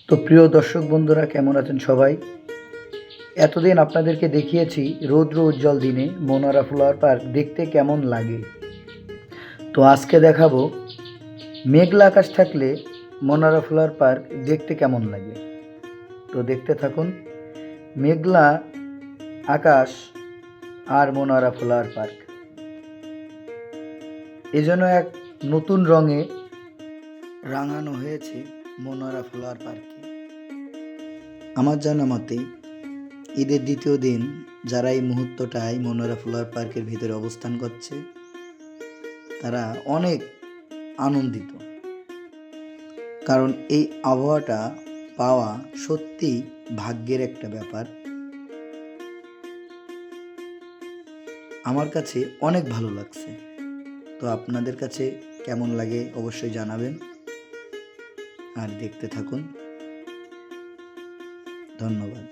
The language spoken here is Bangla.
তো প্রিয় দর্শক বন্ধুরা, কেমন আছেন সবাই? এতদিন আপনাদেরকে দেখিয়েছি রৌদ্র উজ্জ্বল দিনে মনোয়ারা ফ্লাওয়ার পার্ক দেখতে কেমন লাগে। তো আজকে দেখাবো মেঘলা আকাশ থাকলে মনোয়ারা ফ্লাওয়ার পার্ক দেখতে কেমন লাগে। তো দেখতে থাকুন। মেঘলা আকাশ আর মনোয়ারা ফ্লাওয়ার পার্ক এজন্য এক নতুন রঙে রাঙানো হয়েছে মনোয়ারা ফ্লাওয়ার পার্কে। আমার জানা মতে ঈদের দ্বিতীয় দিন যারা এই মুহূর্তটায় মনোয়ারা ফ্লাওয়ার পার্কের ভিতরে অবস্থান করছে তারা অনেক আনন্দিত, কারণ এই আবহাওয়াটা পাওয়া সত্যি ভাগ্যের একটা ব্যাপার। আমার কাছে অনেক ভালো লাগছে। তো আপনাদের কাছে কেমন লাগে অবশ্যই জানাবেন, আর দেখতে থাকুন। ধন্যবাদ।